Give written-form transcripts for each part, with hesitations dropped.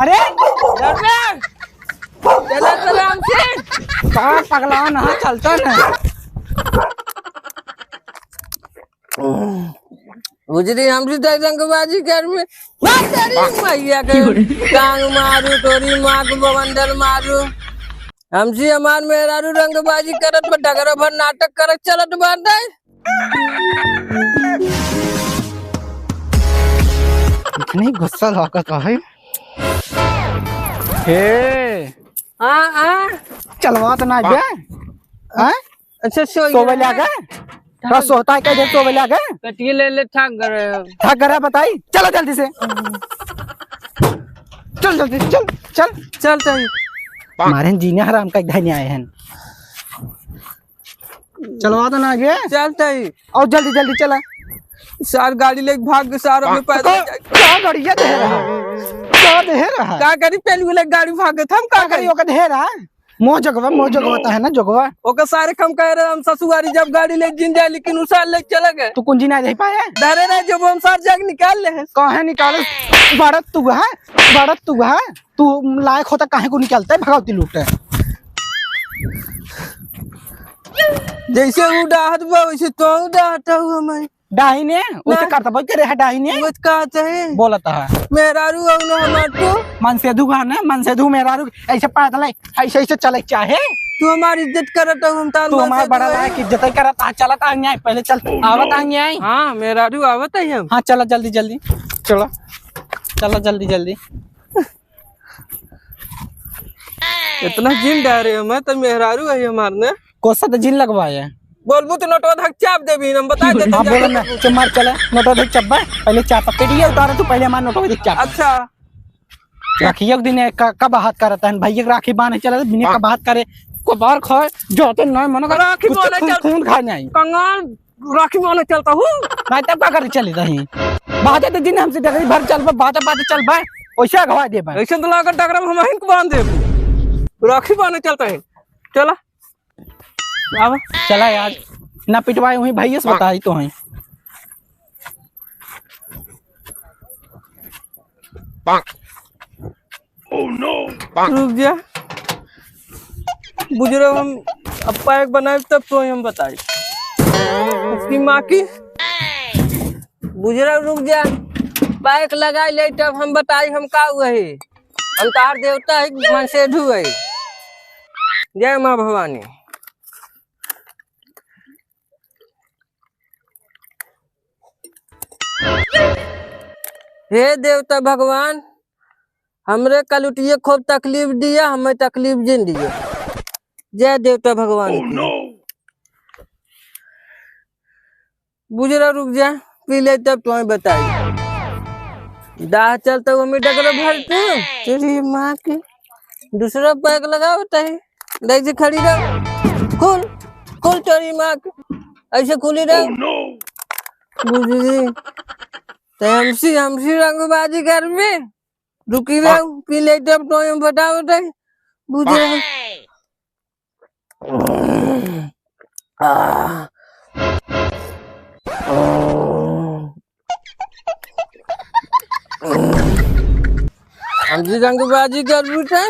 अरे चला तो राम से कहाँ पगला ना चलता ना। गुजरी हमसे दंगबाजी कर में मैया के टांग मारू तोरी माँ को बवंडल मारू। हमसे हमार मेहरारू रंगबाजी करत पर डगरा भर नाटक करत चलत बांधे। इतनी गुस्सा लागत है। हे हाँ चलवा तो ना बे। हाँ अच्छा सोवे लगा बस सोता है कैसे सोवे लगा कटिए ले ठाक गए थक गया बताई। चलो जल्दी से चल जल्दी चल चल चल चल हमारे जीने हराम का धनी आए हैं। चलवा तो ना बे चलता ही और जल्दी जल्दी चला। सार गाड़ी लेके भाग सार अपने पैदल क्या गाड़िया दे रहा क्या दे रहा का करी पहले ले गाड़ी भागे हम का करी ओका दे रहा मोह जगवा है ना जगवा ओका सारे कम कह रहे हम ससुरारी जब गाड़ी ले जिन जाए लेकिन उसार ले चले गए तू कुंजी ना दे पाया डरे रहे जब हम सार जाग निकाल ले हैं काहे निकाले भारत तू है तू लायक होता काहे को निकालता है भगावती लूटे जैसे वो डाहत बा वैसे तो डाहता हूँ हमें डाहिने उसे करता बोल करे है डाहिने मत कहते हैं बोलता है मेहरारू और ना हमार तो मन से धू ना मन से धू मेहरारू ऐसे पैदल ऐसे चले चाहे तू हमारी इज्जत करता हूँ हम तार तू हमारा बड़ा लायक इज्जत करता चलता आगे पहले चल आवत आगे हाँ मेहरारू आवत है हम हाँ चलो जल्दी जल्दी चलो चलो जल्दी जल्दी इतना जिन डरे हमें तो मेहरारू है हमार ने कोसा तो जिन लगवाया बोलबू तो नोटवा धक चाप देबी हम बता देते हाँ बोलो ना चमार चले नोटो देख चब्बा पहले चाप पेड़िया उतारा तू पहले हमारा नोटो देख चाप अच्छा राखी एक दिन कब हाथ करता है भैया राखी बांधे चला बिना कब हाथ करे को बार खाए जो तो नहीं मनो राखी बांधे चल खून खा जाए कंगाल राखी बांधे चलता हूँ नहीं तब क्या कर चली रही बाजे तो दिन हमसे डगरी भर चल बाते चल भाई वैसे गवा दे भाई ऐसे तो लागत डगरा हम हिंक बांध दे राखी बांधे चलता है चला अब चला यार ना पिटवाए वही भैया से बताई तो है रुक जा बुजुर्ग हम अप्पा एक बनाए तब तो हम बताए उसकी माँ की बुजुर्ग रुक जा पैक लगाई ले तब हम बताई हम का हुआ है हम तार देवता है मन से धुए जय माँ भवानी हे देवता भगवान हमरे कलुटिये खूब तकलीफ दिया हमें तकलीफ जिन दिया जय देवता भगवान बुजरा रुक जा पी ले तब तुम्हें बताई दाह चलता हमें डगरा भर तू तेरी माँ की दूसरा पैक लगा बताई ऐसे खड़ी रह खुल तेरी माँ की ऐसे खुली रह बुजरी हमसी रंगबाजी कर में रुकी रहो पी ले तब तो हम बताओ बुझे हमसी रंगबाजी कर बेटे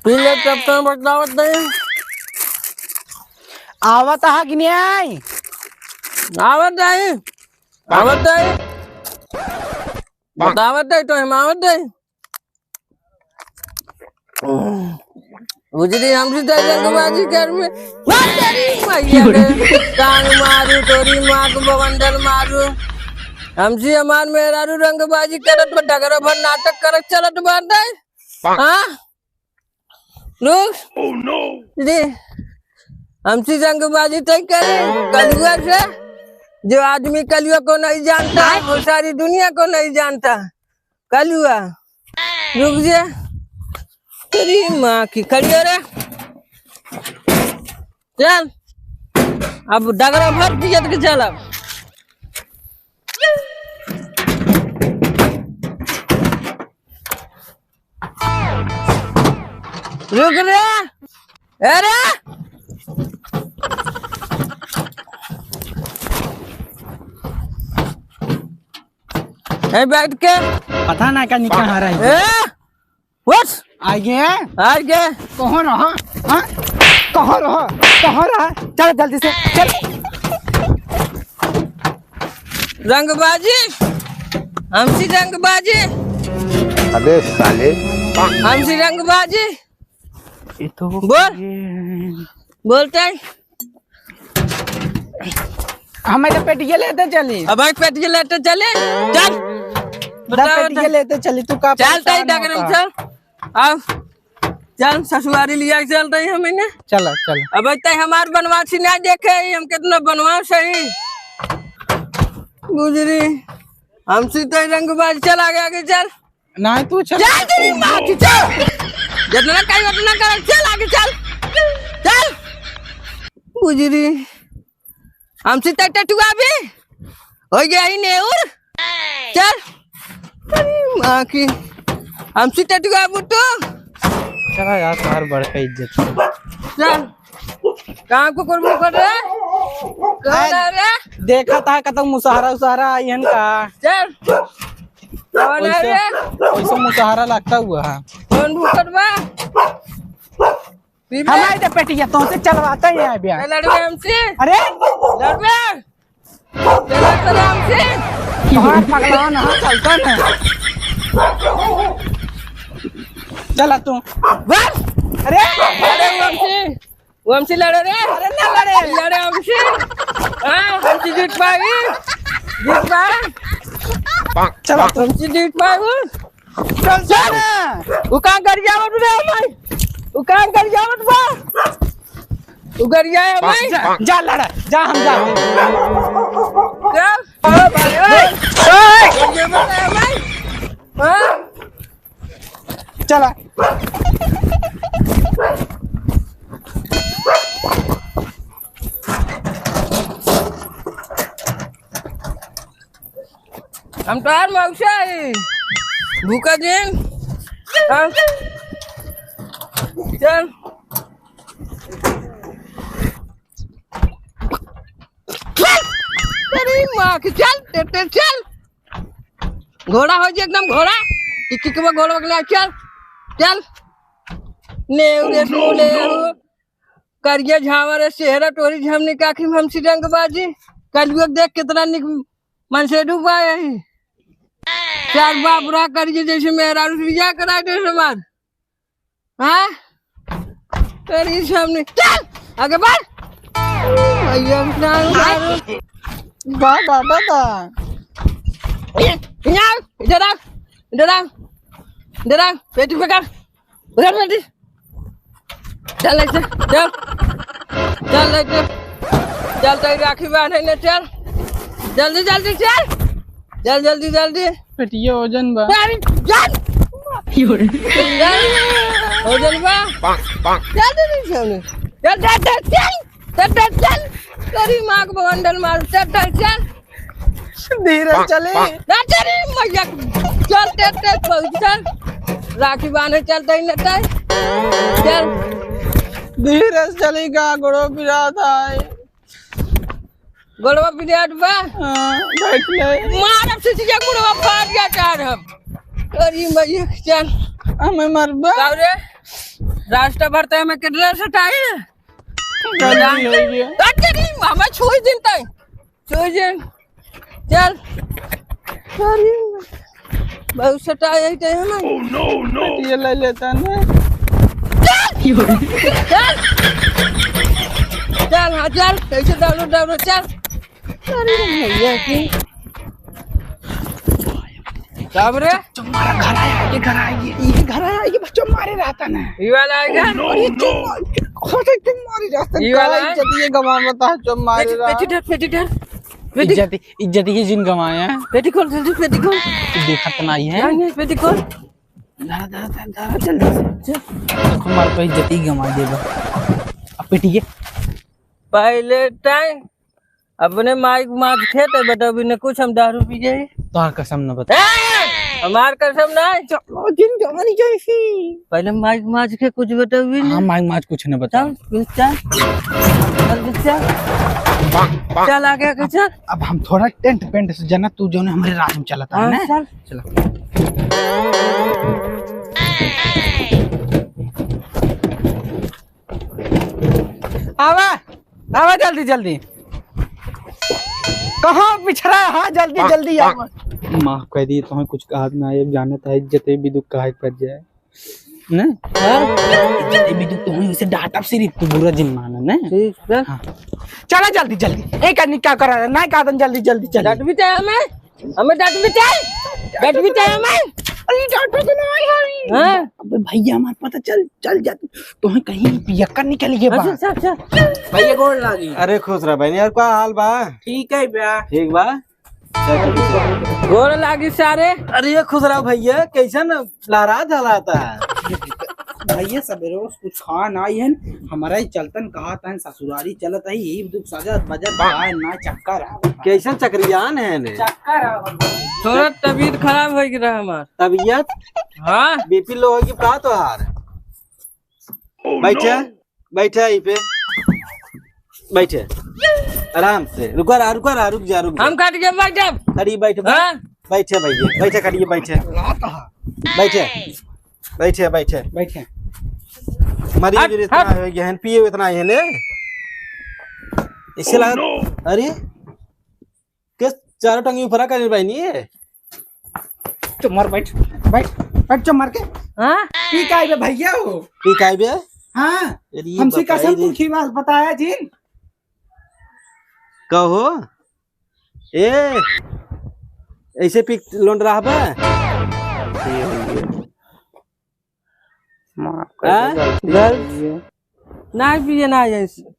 पी ले तब तो बताओ आवत है कि नहीं आई आवत है बतावत है तो हम आवत है गुजरी हमसे दंगबाजी कर में टांग मारू तोरी माँ को बवंडल मारू हमसे हमार मेहरारू रंगबाजी करत डगरा भर नाटक करत चलत बांधे हाँ लोग हमसे रंगबाजी तय करे कलुआ से जो आदमी कलुआ को नहीं जानता वो सारी दुनिया को नहीं जानता कलुआ रुक जा तेरी माँ की खड़ी रे चल अब डगरा भर दिया के चल अब रुक रे अरे है बैठ के पता ना क्या निकाह आ रहा है। व्हाट आइए आगे कहाँ रहा? हाँ कहाँ रहा? कहाँ रहा? चल जल्दी से चल। रंगबाजी हमसी रंगबाजी अबे साले हमसी रंगबाजी ये तो बोल बोलते हैं। हमें तो पेटिया लेते चली। अब एक पेट के लेते चले चल पेटिया लेते चली तू का चलता ही डगरम चल अब चल ससुरारी लिया के चल रही हमने। चल चल। अब तक हमार बनवासी ना देखे हम कितना बनवा सही गुजरी हमसे तो रंगबाज चल आगे चल ना तू चल चल तेरी माँ की चल जितना कहीं उतना कर चल आगे चल चल गुजरी हमसे तो टटुआ भी हो गया ही नेउर चल तेरी माँ की हमसे टटुआ बुट्टू चला यार तार बढ़ का इज्जत चल कहाँ को कुर्बू कर रहा है कहाँ रे देखा था कतक मुसहरा उसहरा आयन का चल कौन है रे वैसे मुसहरा लगता हुआ है। कौन भूखट बा हमारे तो पेटिया तो से चलवाता ही है बिया। लड़वे हमसे अरे लड़वे लड़वे हमसे कहाँ पगला ना चलता ना चला तू बस अरे लड़े हमसे लड़े रे अरे ना लड़े लड़े हमसे हाँ हमसे जीत पाए चला तू हमसे जीत पाए चल चल वो कहाँ कर जावत रे हमारे वो कहाँ कर जावत बा वो कर जाए हमारे जा लड़ा जा हम जा क्या ये बताया हमारे हाँ चला हम तो यार मौसा है भूखा दिन चल तेरी माँ की चल चल घोड़ा हो जाए एकदम घोड़ा टिक्की के बाद घोड़ा बगला चल चल ने करिया झावर सेहरा टोरी झमनी काखी हमसी रंगबाजी कलयुग देख कितना निक मन से डूबा है चार बाबरा करिए जैसे मेरा रुपया करा दे समार हाँ तेरी सामने चल आगे बढ़ भैया बा बाबा दा इधर आ पेटी पे कर उधर पेटी चल ऐसे चल ऐसे चल तो राखी बांधे ने चल जल्दी जल्दी चल जल्दी पेटिया वजन बा चल वजन बा चल चल तेरी माँ को बंडल मार चल धीरे चले तेरी मैया चल चल राखी बांधे चलते ही लगता है चल धीरे चलेगा गोड़ो पिरा था गोलवा पिरियड बा बैठ ले मार अब से चीज़ गोलवा फाड़ गया चार हम तेरी मैया चल हमें मरबा रे रास्ता भरते हमें कितना सटाई गलती हो गया तेरी मामा छोड़ दिन तक छोड़ दिन चल तेरी बहुत सटाई है ते हमें पेटिया ले लेता ना चल चल हाँ चल कैसे डालो चल अरे भैया की कब रे तुम्हारा घर आया ये घर आया ये घर आया ये बच्चों मारे रहता ना ये वाला आएगा अरे खोटे तुम मारे रहता ये वाला है? इज्जत ये गवा बता तुम मारे रहा पेटी धर इज्जत ये जिन गवाया है पेटी खोल जल्दी पेटी खोल देखा तो नहीं है नहीं पेटी खोल धरा जल्दी से हमारे पे इज्जत ही गवा देगा अब पेटिए पहले टाइम अपने माइक मार थे तो बेटा अभी ने कुछ हम दारू पी गए तो कसम न बता हमार कसम नहीं। चलो जिन जानी जैसी। पहले माइक माज के कुछ बताओ हाँ माइक माज कुछ नहीं बता। चल आगे के चल। अब हम थोड़ा टेंट पेंट से जाना, तू जो हमारे राज में चला था ना। चल चलो आवा आवा जल्दी जल्दी। कहाँ पिछड़ा है? हाँ जल्दी जल्दी आवा। माफ कर दी तो कुछ कहा ना, ये जाने था इज्जत भी दुख कहा पड़ जाए ना। इज्जत भी दुख तो इसे डांटा सिर्फ तू बुरा जिन माना ना। ठीक है। हाँ। चला जल्दी जल्दी। एक आदमी क्या कर रहा है ना, का जल्दी जल्दी चल। डट भी चाहिए हमें डट भी चाहिए, डट भी चाहिए हमें। अरे डांटो तो नहीं है। हाँ? अबे भैया हमारे पता चल जा तो कहीं पियक्कर निकल गए बाहर। चल भैया गोड़ लागी। अरे खुश रह बहनी, यार क्या हाल बा? ठीक है भैया। ठीक बा। गोड़ लागी सारे। अरे खुश रहो भैया, कैसन लहरा जलाता है? भैया सवेरे कुछ खा ना आई है, हमारा ही चलतन कहा था ससुरारी चलत है, यही दुख सजत बजत है ना। चक्कर कैसन चक्रियान है ने? चक्कर थोड़ा तबीयत खराब हो गया हमार। तबीयत? हाँ बीपी लो होगी का तो हार? बैठे बैठे यहीं पे बैठे आराम से। रुक जा। हम काट के बैठ जाब। खड़ी बैठ। हाँ? बैठे भैया, बैठे खड़िए बैठे बैठे बैठे बैठे। मरीज इतना हो गया है, पिए इतना है ने इससे लगा। अरे किस चारों टंगी फरा कर भाई नहीं है? चुमर बैठ बैठ बैठ चुमर के। हाँ? ठीक है भैया हो। ठीक है बे। हाँ अरे हमसे कसम बताइए। पूछी बात बताया जी। कहो ए ऐसे पिक लोन रहा बा। नहीं पिए ना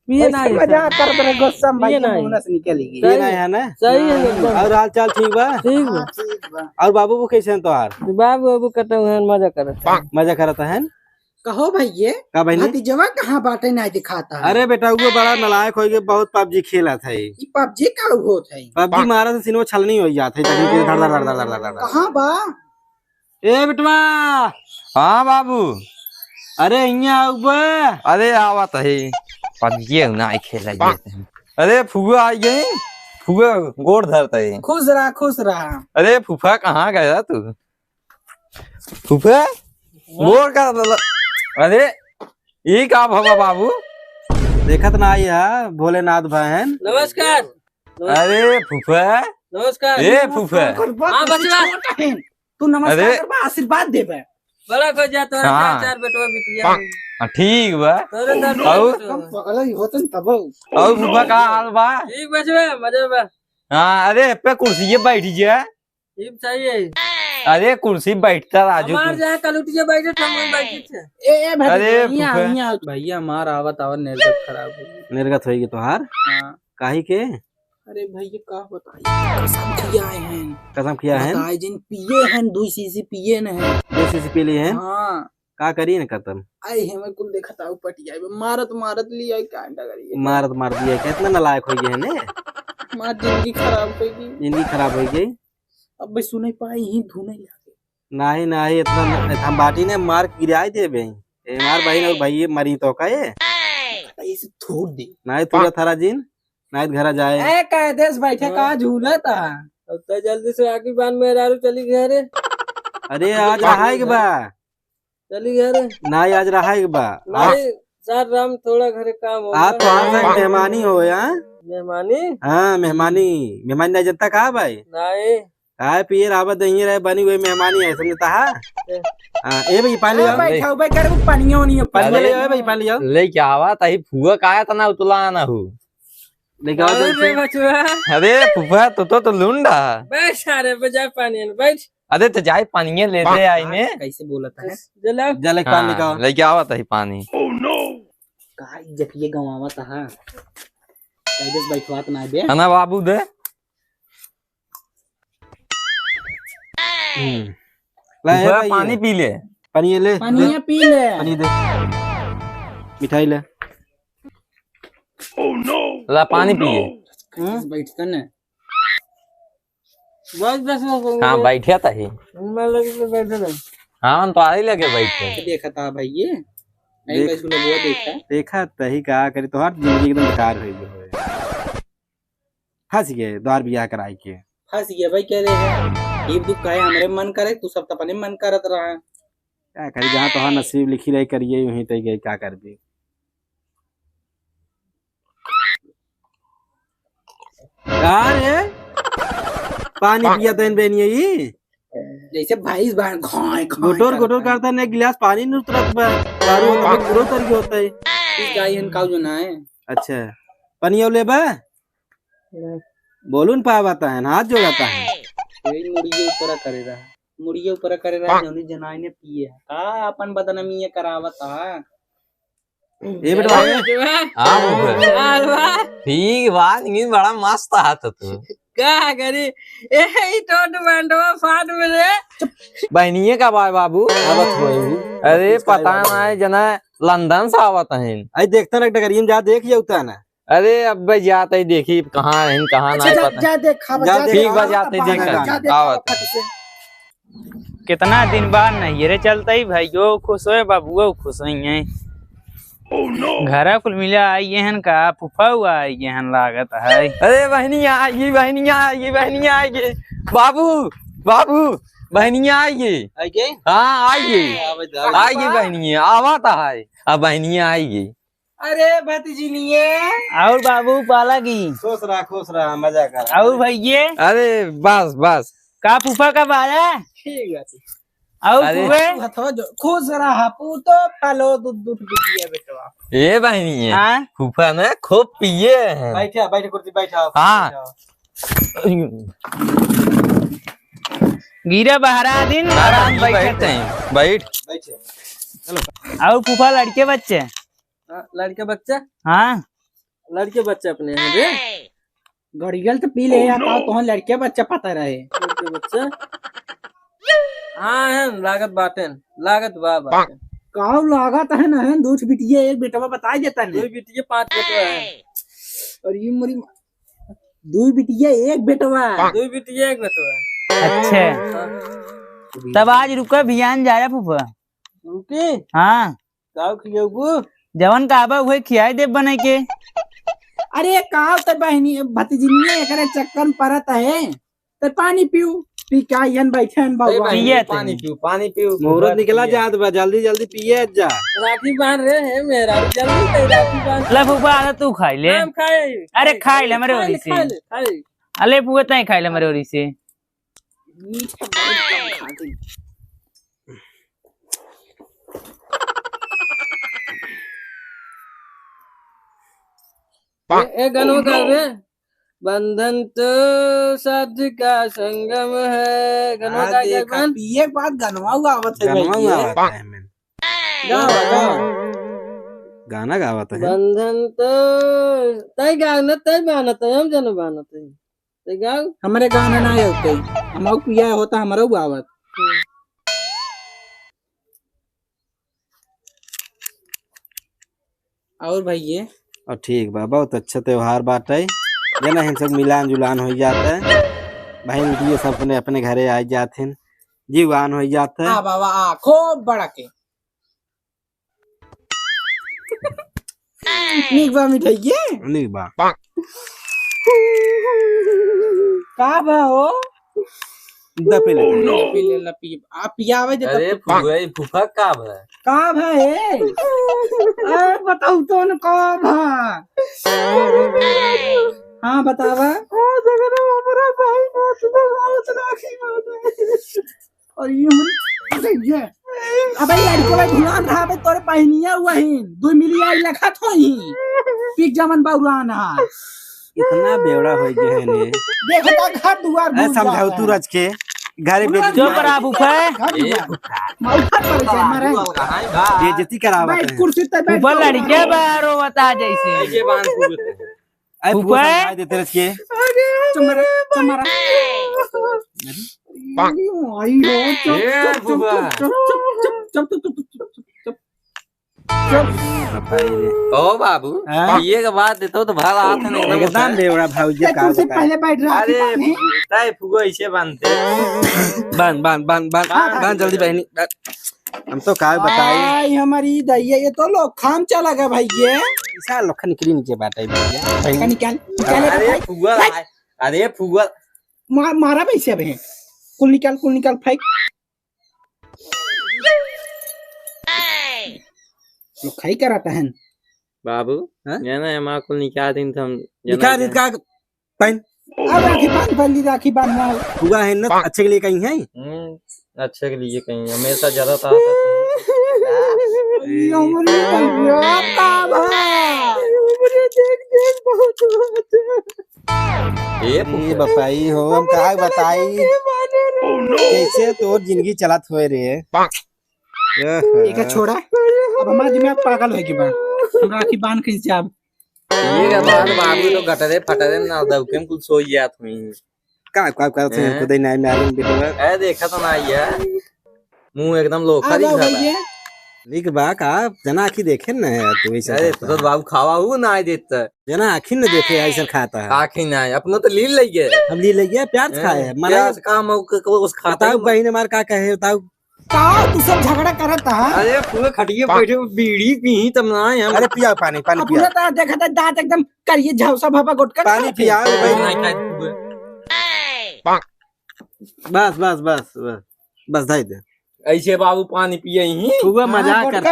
पिए ना मजाक कर रहे गुस्सा में पिए भैया नहीं। मुंह से निकल गई। ये नहीं है ना? सही है एकदम। और हाल चाल ठीक बा? ठीक है। ठीक बा। और बाबू वो कैसे हैं तोहार? बाबू बाबू कटे हुए हैं, मजा कर। मजा करता है? कहो भैया का बहनी? भतीजवा कहाँ बाटे नहीं दिखाता है। अरे बेटा वो बड़ा नालायक हो गया, बहुत पबजी खेला था। ये पबजी का होत है। पबजी मारा से सिनेमा छलनी हो जाते है। धड़ धड़ धड़ धड़ धड़ धड़। कहाँ बा? ए बिटवा। हाँ बाबू। अरे यहाँ बे। अरे आवत है पबजी ना खेला जाते हैं। अरे फुआ आई गई, फुआ गोड़ धरता है। खुश रहा। अरे फूफा कहाँ गया तू? फूफा गोड़ का अरे ये का भवा बाबू? देखत ना आई है भोलेनाथ बहन। नमस्कार। अरे फूफा। नमस्कार। ए फूफा। हाँ, बचवा। तू नमस्कार अरे। करबा, आशीर्वाद देबे। बड़ा को जा तोरा हाँ। चार बेटवा बिटिया। ठीक बा। तोरे दर और? कम पगला ही होतन तब। और फूफा का हाल बा? ठीक बचवा मजा बा। हाँ अरे पे कुर्सी बैठ जा। ठीक चाहिए। अरे कुर्सी बैठता राजू हमार तू। जहाँ कलुटिया बैठे थे हम बैठे थे। ए भैया अरे यहाँ भैया मार आवत निर्गत खराब हो गई। निर्गत होगी तोहार हाँ। काहे के? अरे भैया का बताइए, कसम खिया है। कसम खिया है? बताए जिन पिए हैं 2 सीसी पिए न है। जैसे से पी ली है? हाँ का करी न खत्म? आई है मैं कुल देखा था पटिया मारत लिया कांडा करिए। मार दिया। कितना नालायक हो गए है ने? मार जिंदगी खराब हो गई। जिंदगी खराब हो गई। अब भाई सुने पाई ही धुने लगे। नहीं इतना हम बाटी ने मार गिराई दे बे। ए मार भाई और भाई मरी तो का ये ऐसे थोड़ दे। नहीं तुरा थारा जिन नहीं घर जाए। ए कैदेश बैठे का झूला था। अब तो जल्दी से आगे बांध में रारू चली घरे। अरे आज रहा है बा। चली घरे। नहीं आज रहा है बा। नहीं सर राम थोड़ा घरे काम हो। आप तो आज तक मेहमानी हो यहाँ। मेहमानी? हाँ मेहमानी नहीं जनता कहा भाई? नहीं खाए पिए रावत दही रहे बनी हुई मेहमानी है समझता है। हाँ ए भाई पानी ले आओ। बैठा हो भाई कर पानियों नहीं पानी ले आओ भाई पानी ले आओ। लेके आवा तही फुआ का आया तना उतला ना हो। लेके आओ जल्दी से। बचवा अरे फूफा तो लुंडा। बैठ सारे बजा पानी में बैठ। अरे तो जाए पानी लेते आई ने। कैसे बोला था जला जल एक पानी लेके आओ। लेके आवा तही पानी। का इज्जत ये गवावा था। कैदेश बैठवात ना बे। है ना बाबू दे। ला ए फूफा भाई पानी पी ले। पानी ले पानी पी ले। पानी दे मिठाई ले। ला पानी पिए। कैदेश बैठता न बस बस हाँ बैठे था ही। मैं लगे बैठे रहे। हाँ हम तो आ ही लगे बैठे। देखा था भाई ये नहीं बस वो देखा देखा तही कहा करी तो हर जिंदगी एकदम बेकार हो गई। फंस गए द्वार बियाह कराई के। फंस गया भाई कह रहे हैं ये दुख काहे हमरे मन करे तू सब तो अपने मन करत रहा। क्या करी जहाँ तो हाँ नसीब लिखी रही करिए वहीं तक गई क्या कर दी। रे पानी पिया था इन बेनिए ही जैसे भाई बार घाय गोटोर गोटोर करता है गिलास पानी नहीं उतरत बा दारू होता है गुरो तर होता है। इस गाय इनका जो ना है अच्छा पनिया ले बा बोलून पावाता है हाथ जोड़ाता है यही मुड़िए ऊपर करे रहा मुड़िए ऊपर करे रहा जौनी जनाई ने पिए का अपन बदनामी ये करावत है। ये बेटा हाँ फुफा ठीक बात नहीं बड़ा मस्त हाथ तू। क्या करी ए टोट बैंडवा फाट में रे। बहनिये का बाय बाबू आवत होई अरे पता ना है जना लंदन से आवत है। आई देखता ना डगरियम जा देख जाता ना। अरे अब जाते ही देखी कहाँ है कहाँ नहीं पता। जा देखा ठीक बा जाते देख आवत। कितना दिन बाद नहीं रे चलता ही भाइयों खुश हो बाबुओ खुश है। घर कुल मिला आइए हन का फुफा हुआ आइए हन लागत है। अरे बहनिया आएगी बहनिया आएगी बहनिया आएगी बाबू बाबू बहनिया आएगी। आगे हाँ आएगी आएगी बहनिया आवत है अब बहनिया आएगी। अरे भतीजी लिए और बाबू पाला की खुश रहा मजा कर और भैये अरे बस बस का फूफा कब आया ठीक है और अरे फूफे खुश रहा पूतो फलो दूध दूध पिए बेटवा। ये बहनिया हाँ फूफा ने खूब पिए हैं। बैठे कुर्सी बैठा हाँ गिरा बहरा दिन आराम बैठे हैं बैठ बैठे और फूफा लड़के बच्चे लड़के बच्चा हाँ लड़के बच्चे अपने हैं रे। गड़ियल तो पी ले आता तो लड़के बच्चा पता रहे लड़के बच्चा हाँ है लागत बाटेन लागत बाबा काउ लागत है ना है दूध बिटिए एक बेटवा बता देता दो ने बिटिया 5 बेटवा है। और ये मोरी दो बिटिए एक बेटवा 2 बिटिया 1 बेटवा। अच्छा तब आज रुका भियान जा रहा फूफा रुकी हाँ गाँव खिलेबू जवन काबा हुए खियाई दे बने के। अरे काउ तो बहनी भतीजी ने एकरे चक्कर परत है तो पानी पीऊ पी का यन बैठे हैं बाबू पिए पानी पीऊ मुहूर्त निकला जात बा जल्दी जल्दी पिए जा। राखी बांध रहे हैं मेरा जल्दी से राखी बांध ले फूफा आधा तू खाई ले। हम खाए अरे खाई ले मेरे ओरी से खाए अले फूफा तय खाई ले मेरे ओरी से। मीठा बहुत कम खाती एक गाना कर रहे बंधन तो साथ का संगम है गाना का क्या बन पिए बाद गनवा हुआ आवत है गाना भैया। गावत है मैं गाना गावत है। बंधन तो तय गाना तय बानत है हम जन बानत है तय गाओ हमारे गाना ना होते हम पिया होता हमारा हुआ आवत। और भैया और ठीक बा बहुत अच्छा त्योहार बाटे ये ना हम सब मिलान जुलान हो जाता है बहन ये सब अपने अपने घरे आ जाते हैं जीवान हो जाता है। बाबा खूब बड़ा के नीक बा मिठाई नहीं बा का बा हो दपे ले पी ले ला पी आप पियावे जे अरे फूफा का है का भाई अरे बताऊ तो न का भा हाँ बतावा हमारा भाई बहुत राखी और ये अबे लड़के भाई ध्यान रहा बे तोरे पहनिया हुआ ही 2 मिलिया लखा थो ही पीक जमन बाउरान हा इतना बेवड़ा हो गया है ने देखो तो घर दुआर भूल समझाओ तू रच के घरे बेटी जो बड़ा फूफा मौका पर जाए मारे बेइज्जती करावत बैठ है। कुर्सी पे बैठ फूफा लड़के बाहरो बता जैसे ऐ फूफा। फूफा समझा देते रच के चमरा चमरा आई हो ए फूफा। चुप ओ बाबू ये के बात देतो तो भाला हाथ में एकदम बेवड़ा भौजी का कुर्सी पे पहले बैठ रहा अरे ताई फुगो ऐसे बांधते बांध जल्दी बहनी हम तो का बताई आई हमारी दैया ये तो लोग खाम चला गया भाई ये ऐसा लोखा निकली नीचे बाटे भैया निकाल निकाल अरे फुगो अरे फुगो मारा पैसे अब है कुल निकाल फेंक लोग खाई कराता है बाबू ये ना हमारा कुल निकाल दिन हम निकाल दिन का पहन अब राखी बांध हुआ है ना अच्छे के लिए कहीं है अच्छे के लिए कहीं हमेशा ज्यादा था ये बताई हो हम कहा बताई कैसे तो जिंदगी चलत हुए रे एक छोड़ा अब हमारा दिमाग पागल हो के बाद हम राखी बांध के जाब ये का बात बाबू तो गटरे फटरे ना दउकेम कुल सोई जात हुई का थे खुद ही नहीं मालूम बेटा ए देखा तो ना ये मुंह एकदम लोखा दिख रहा है लिख बा का जना आखी देखे न तो ऐसा अरे तो बाबू खावा हूं ना देता जना आखी न देखे ऐसा खाता है आखी ना अपना तो लील लग गया हम ली ले गया प्यार खाए मना काम उस खाता बताओ बहन मार का कहे बताओ का तू सब झगड़ा करत है अरे पूरे खटिए बैठे बीड़ी पी तब ना हम अरे पिया पानी पूरा पिया ता देखा था दांत एकदम करिए झौसा भापा गुटका पानी पिया बस बस बस बस बस दे दे ऐसे बाबू पानी पिए ही हुआ मजाक करते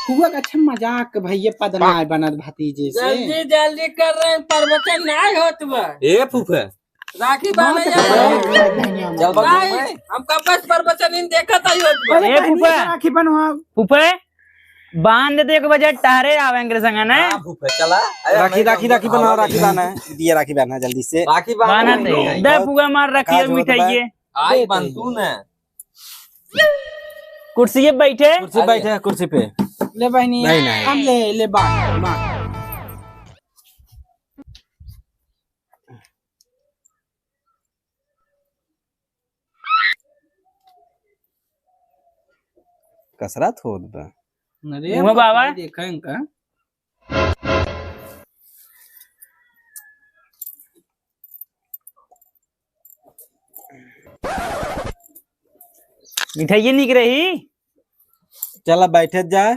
हुआ अच्छा मजाक भैया पदना बनत भतीजे से जल्दी कर रहे हैं प्रवचन नहीं होत बा ए फूफे राखी बांधे चल बाबू हम कब बस प्रवचन इन देखा था होत बा ए फूफे राखी बनवा फूफे बांध दे एक बजे टारे आवेंगे संग ना फूफे चला राखी राखी राखी बनाओ राखी बांधना है दिया राखी बांधना जल्दी से राखी बांध दे फूफा मार रखिए मिठाई आज बनतू ना कुर्सी पे बैठे कुर्सी पे ले बहनी नहीं। हम ले बांध कसरत होत बा अरे बाबा देखा इनका मिठाई निक रही चला बैठे जाए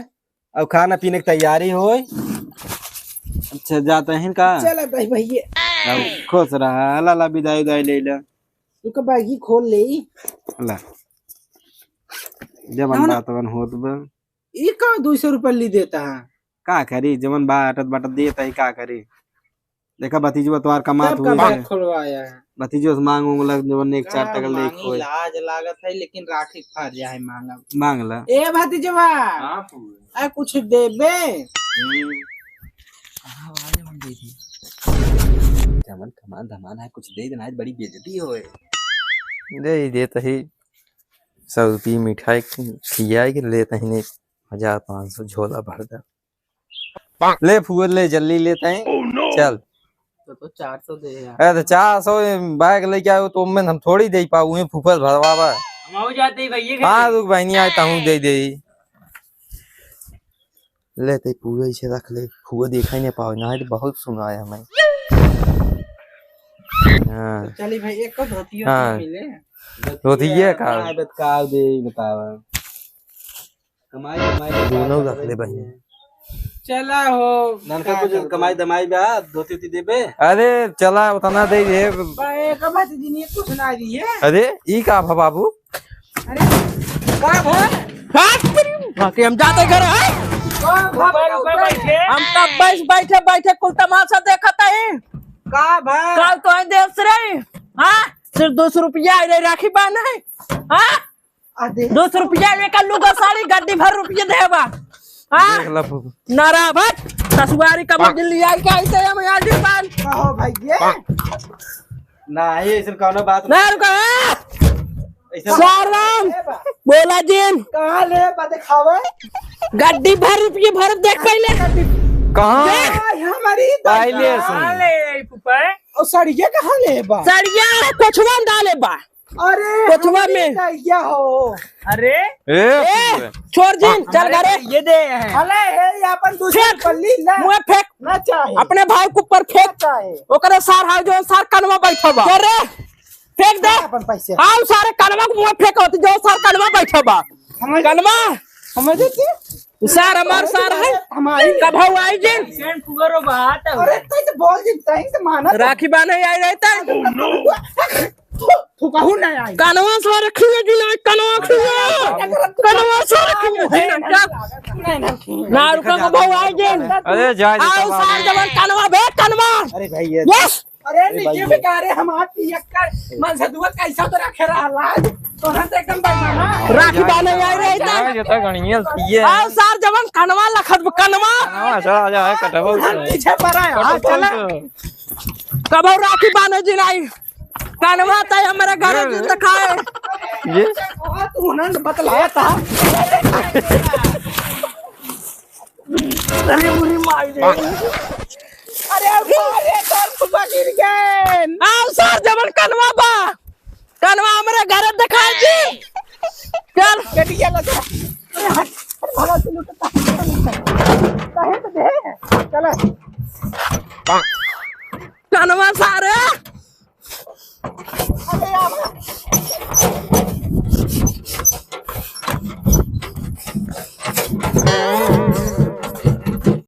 और खाना पीने की तैयारी हो अच्छा जाते हैं का चला भाई भैया अब खुश रहा ला विदाई उदाई ले ला तू का बागी खोल ले ला जवन बातवन होत बा ये का 200 रुपए ली देता है का करी जवन बाटत देता है का करी देखा भतीजवा तोहार कमात हुई है खुलवाया है भतीजो से मांग लग जवन एक 4 टका ले खोए लाज लागत है लेकिन राखी फर जाए मांगा मांग ला ए भतीजवा आ कुछ देबे जवन कमान धमान है कुछ दे देना है बड़ी बेइज्जती होए दे देता ही 100 रुपये मिठाई खिया के लेते हैं 1500 झोला भर दे ले फूल ले जल्दी लेते हैं चल तो 400 दे यार अरे 400 बैग लेके आयो तो मैं हम थोड़ी दे पाऊँ फूफल भरवावा हम हो जाते भैया हाँ रुक बहनी आता हूँ दे लेते पूरे से रख ले फूल देखा ही नहीं पाओ ना बहुत सुनाया हमें हाँ चली भाई एक धोती हाँ। मिले धोती है का काव दे बतावा कमाई दोनों रख ले बहनी चला हो ननका कुछ कमाई दमाई बा धोती उती देबे अरे चला उतना दे दे एक भतीजी ने कुछ ना दी है अरे ई का भा बाबू अरे का भाई हम जाते घर है हम तब बैठे कुल तमाशा देखता है का भाई कल तो देश रे हाँ सिर्फ 200 रुपया राखी बांध है हाँ 200 रुपया लेकर लुगा साड़ी गड्डी भर रुपये देवा हाँ देख ला फूफू नारावत ससुरारी का दिल्ली आई के ऐसे हम यार जी बांध हो भाई ये नहीं ऐसे कोनो बात ना रुका साराम बोला जिन कहां ले बात खावे गड्डी भर रुपये भर देख पहले कहाँ हमारी पहले सुन ले फूफा और सड़िया कहां ले बा सड़िया कोछवा डाले बा अरे कोठवा में क्या हो? अरे ए छोड़ जिन चल घरे ये दे है अले है ये अपन दूसरे पल्ली ला मुंह फेंक ना चाहे अपने भाई के ऊपर फेंक चाहे ओकरे सार हाउ जो सार कनवा बैठो बा रे फेंक दे अपन पैसे आओ सारे कनवा के मुंह फेंक होती जो सार कनवा बैठो बा कनवा समझ के सार हमार सार है हमारी कब हो आई जिन सेंड पुगरो बात अरे तो बोल देता है तो माना राखी बांधे आई रहता है तू कहू ना आई कनवा सार रखिए जिन कनवा खिया कनवा सार रखिए ना रुका कब हो आई जिन अरे जा आओ सार जवन कनवा बे कनवा अरे भाई ये यस अरे नीचे में का रे हमार पियक्कर मन से दुआ कैसा तो रखे रहा तो ना तो एकदम बेईमाना राखी बांधे आई रहता है ये तो गणियल थी आओ सार जवन कनवा लखत कनवा हां चला जा कटबो पीछे पर है चला कब राखी बांधे जिन आई कनवा तो हमारे घर में दिखाए ये तू ना बतलाया था अरे मुरी मार दे अरे सर फुफा गिर गए आओ सर जवन कनवा बा कनवा हमारे घर में दिखाए जी चल गटिया लगा अरे हट भला तू लुटता है तो दे चला